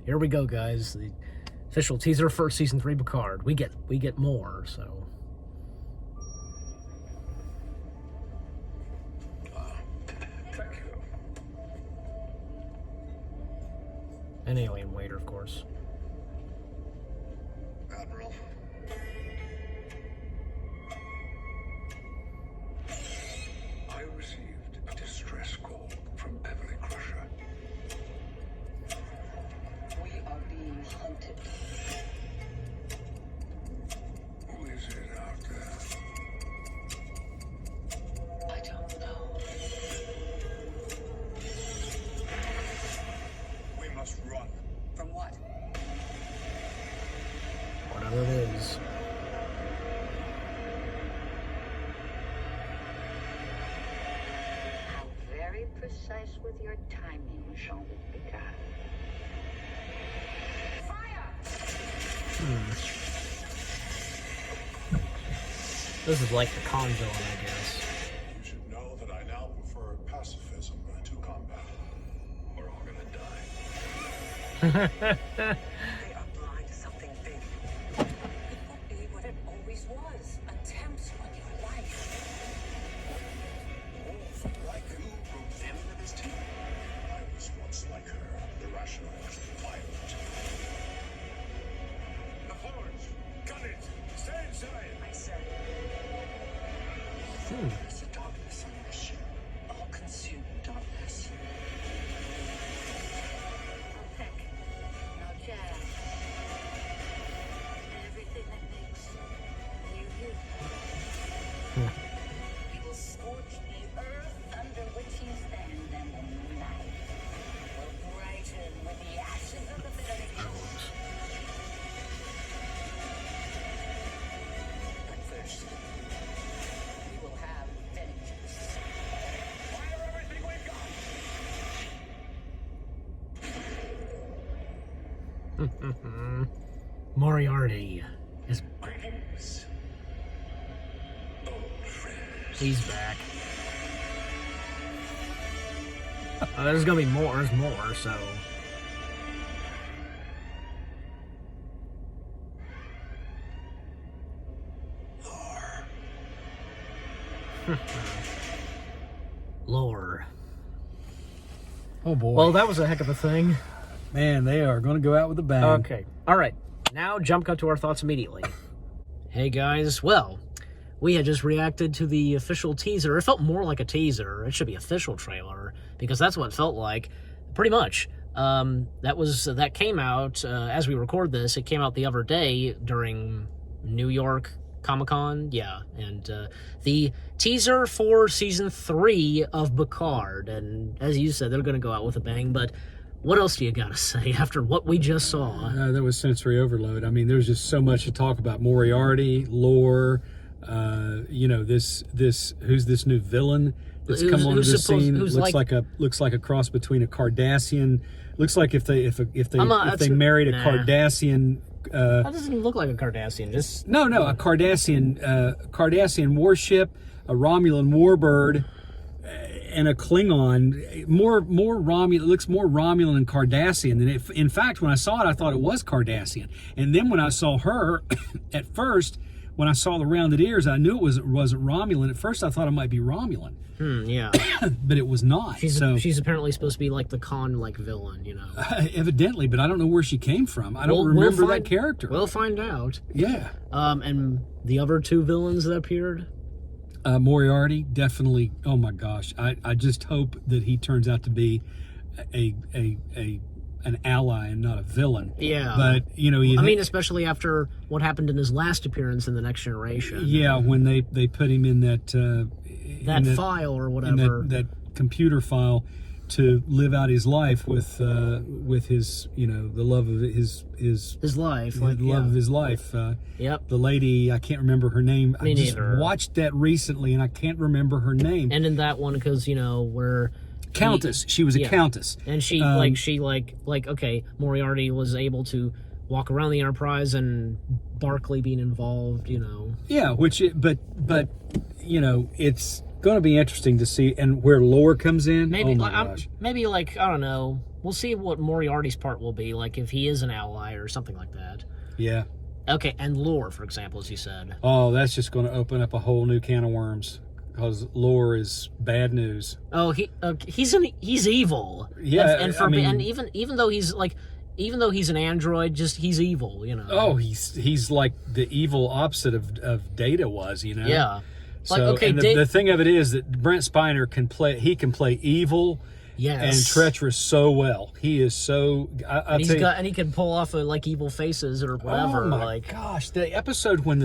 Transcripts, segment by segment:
here we go, guys. The official teaser for season 3 Picard. We get more, so. Thank you. An alien waiter, of course. Admiral. I received a distress call from Beverly Crusher. We are being hunted. Who is it out there? I don't know. We must run. From what? Whatever it is. How very precise with your timing, Jean-Luc Picard. Fire! This is like the con villain, I guess. You should know that I now prefer pacifism to combat. We're all gonna die. They are blind to something big. It will be what it always was. Attempts on your life. Wolf, like who broke them into this team? I was once like her, irrational, violent. The forge! Gun it! Stay inside! I said, there's a darkness on this ship. All-consuming darkness. No peck, no jab. Everything that makes you you. We will scorch the earth under which you stand, and the night will brighten with the ashes of the very cold. But first, we will have vengeance. Fire everything we've got! Moriarty is Greetings, old friends. he's back. There's gonna be more. There's more. So. Lore. Oh boy. Well, that was a heck of a thing. Man, they are going to go out with a bang. Okay. All right. Now jump cut to our thoughts immediately. Hey guys. Well, we had just reacted to the official teaser. It felt more like a teaser. It should be official trailer because that's what it felt like. Pretty much. That came out as we record this. It came out the other day during New York Comic-Con. Yeah, and the teaser for season 3 of Picard. And as you said, they're going to go out with a bang. But what else do you got to say after what we just saw? There was sensory overload. I mean, there's just so much to talk about. Moriarty, lore, this who's this new villain that's come onto the scene? Looks like a cross between a Cardassian. Looks like if they married a Cardassian. That doesn't even look like a Cardassian. Just No, a Cardassian warship, a Romulan warbird, and a Klingon. More Romulan. It looks more Romulan and Cardassian than it. In fact, when I saw it, I thought it was Cardassian. And then when I saw her, at first, when I saw the rounded ears, I knew it wasn't Romulan. At first, I thought it might be Romulan. Yeah. But it was not. She's apparently supposed to be like the Khan villain, Evidently, but I don't know where she came from. I don't remember that character. We'll find out. Yeah. And the other 2 villains that appeared? Moriarty, definitely. Oh my gosh. I just hope that he turns out to be an ally and not a villain. Yeah. But, especially after what happened in his last appearance in The Next Generation. Yeah, when they put him in that file or whatever. That computer file to live out his life with his, the love of his life. The love of his life. Yep. The lady, I can't remember her name. Me I just neither. watched that recently and I can't remember her name. And in that one, because, where... Countess. She was a countess. And she, okay, Moriarty was able to walk around the Enterprise and Barclay being involved, Yeah, but it's going to be interesting to see, and where lore comes in. Maybe, oh my gosh. I don't know, we'll see what Moriarty's part will be, like if he is an ally or something like that. Yeah. Okay, and lore, for example, as you said. Oh, that's just going to open up a whole new can of worms, because lore is bad news. Oh, he's evil. Yeah, and even though he's an android, just he's evil, you know. Oh, he's like the evil opposite of Data was, you know. Yeah. So, like, okay, and the thing of it is that Brent Spiner can play evil, yes, and treacherous so well. He is so. And he can pull off evil faces or whatever. Oh my gosh! The episode when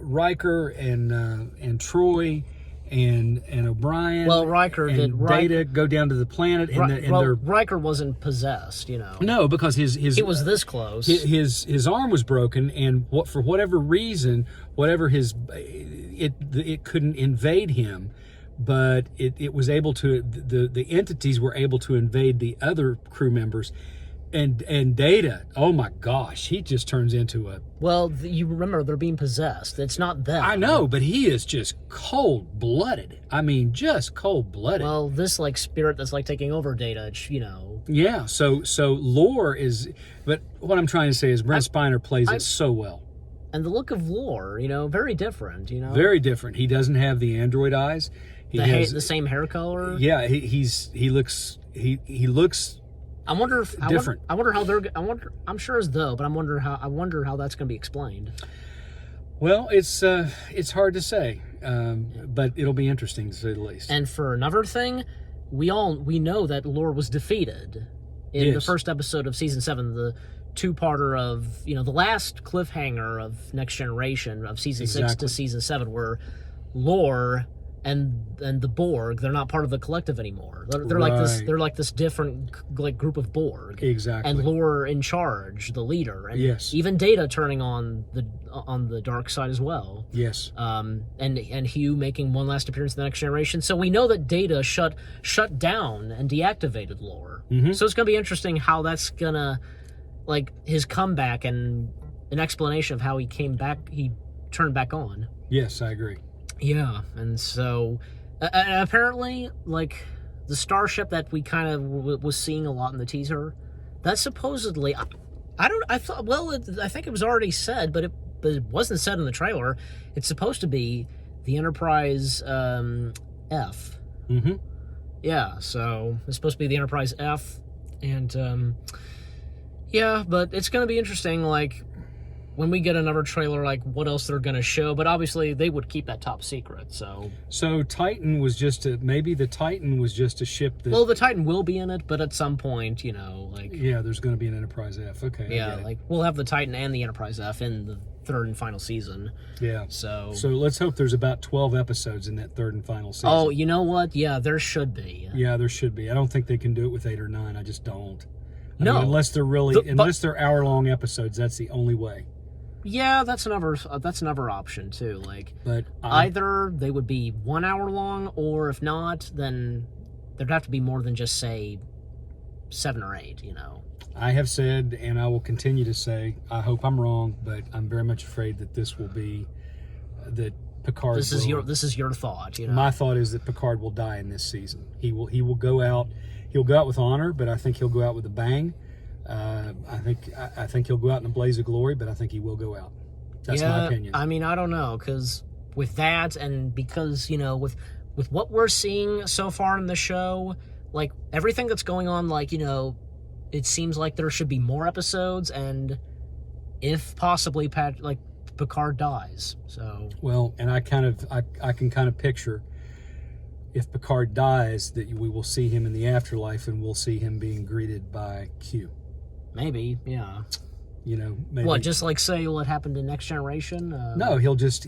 Riker and Troy and O'Brien. Well, Riker and Data go down to the planet, and Riker wasn't possessed, you know. No, because his he was this close. His arm was broken, and for whatever reason, it couldn't invade him, but it was able to. The entities were able to invade the other crew members. And Data, oh my gosh, he just turns into a... Well, you remember, they're being possessed. It's not them. I know, but he is just cold-blooded. I mean, just cold-blooded. Well, this, like, spirit that's, like, taking over Data, it's, you know... Yeah, so lore is... But what I'm trying to say is Brent Spiner plays it so well. And the look of lore, you know, very different, you know? Very different. He doesn't have the android eyes. He has the same hair color? Yeah, he looks... I wonder if different. I'm sure as though, but I wonder how that's going to be explained. Well, it's hard to say, but it'll be interesting to say the least. And for another thing, we know that Lore was defeated in the first episode of season 7, the two-parter of, you know, the last cliffhanger of Next Generation of season 6 to season 7, where Lore and the Borg, they're not part of the collective anymore. They're like this different group of Borg. Exactly. And Lore in charge, the leader. And yes. Even Data turning on the dark side as well. Yes. And Hugh making one last appearance in the Next Generation. So we know that Data shut down and deactivated Lore. Mm-hmm. So it's gonna be interesting how that's gonna, like, his comeback and an explanation of how he came back, he turned back on. Yes, I agree. I and so apparently, like, the starship that we kind of was seeing a lot in the teaser, that's supposedly, I think it was already said, but it wasn't said in the trailer. It's supposed to be the Enterprise F. Mm-hmm. Yeah, so it's supposed to be the Enterprise F, and but it's going to be interesting, like, when we get another trailer, like, what else they're going to show. But obviously, they would keep that top secret, so... So Titan was just maybe the Titan was just a ship that... Well, the Titan will be in it, but at some point, you know, like... Yeah, there's going to be an Enterprise F. Okay, yeah, like, we'll have the Titan and the Enterprise F in the third and final season. Yeah. So let's hope there's about 12 episodes in that third and final season. Oh, you know what? Yeah, there should be. Yeah, there should be. I don't think they can do it with 8 or 9. I just don't. I mean, unless they're hour-long episodes, that's the only way. Yeah, that's another option too. Like, but either they would be 1 hour long, or if not, then there'd have to be more than just, say, 7 or 8. You know. I have said, and I will continue to say, I hope I'm wrong, but I'm very much afraid that this will be that Picard. This is your thought. You know? My thought is that Picard will die in this season. He will go out. He'll go out with honor, but I think he'll go out with a bang. I think he'll go out in a blaze of glory, but I think he will go out. That's my opinion. I mean, I don't know, because with that, and because, you know, with what we're seeing so far in the show, like, everything that's going on, like, you know, it seems like there should be more episodes, and if possibly Picard dies. So well, and I can kind of picture, if Picard dies, that we will see him in the afterlife, and we'll see him being greeted by Q. Maybe, yeah. You know, maybe. What, just like say what happened in Next Generation? No, he'll just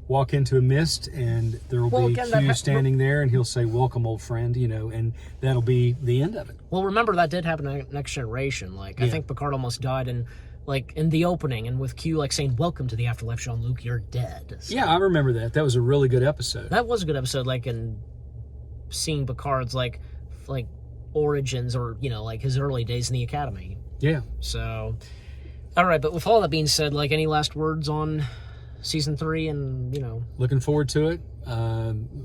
walk into a mist, and there will be Q standing there, and he'll say, "Welcome, old friend," you know, and that'll be the end of it. Well, remember, that did happen in Next Generation. Like, I think Picard almost died in the opening, and with Q, like, saying, "Welcome to the afterlife, Jean-Luc, you're dead." So, yeah, I remember that. That was a really good episode. That was a good episode, like, in seeing Picard's, like origins, or, you know, like, his early days in the Academy. Yeah. So, all right, but with all that being said, like, any last words on season 3, and Looking forward to it.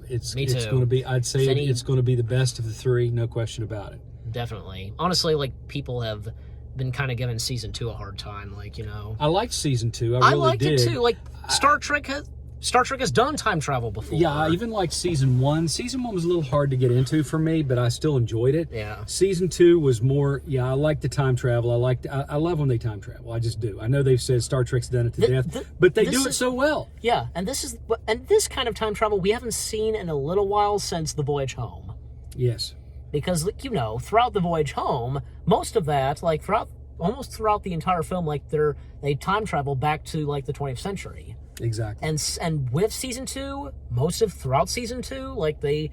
It's Me it's too. going to be. I'd say Any- it's going to be the best of the 3, no question about it. definitely. Honestly, like, people have been kind of giving season 2 a hard time. Like, I liked season 2. I I really liked did. it too. Like, Star Trek has done time travel before. Yeah, I even liked season 1. Season 1 was a little hard to get into for me, but I still enjoyed it. Yeah. Season 2 was more. Yeah, I like the time travel. I love when they time travel. I just do. I know they've said Star Trek's done it to death, but they do it so well. Yeah, and this kind of time travel we haven't seen in a little while since The Voyage Home. Yes. Because throughout The Voyage Home, most of that, like almost throughout the entire film, like they time travel back to like the 20th century. Exactly. And with season 2, throughout season 2, like they've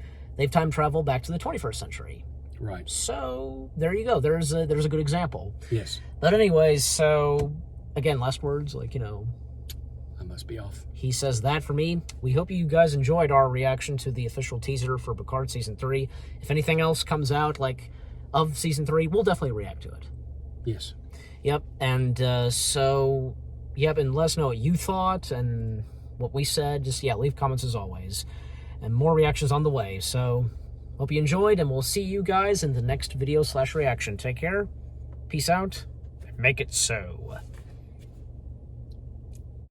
time traveled back to the 21st century. Right. So there you go. There's a good example. Yes. But anyways, so again, last words, like I must be off. he says that for me. We hope you guys enjoyed our reaction to the official teaser for Picard season 3. If anything else comes out like of season 3, we'll definitely react to it. Yes. Yep. And and let us know what you thought and what we said. Just leave comments as always. And more reactions on the way. So hope you enjoyed, and we'll see you guys in the next video /reaction. Take care. Peace out. And make it so.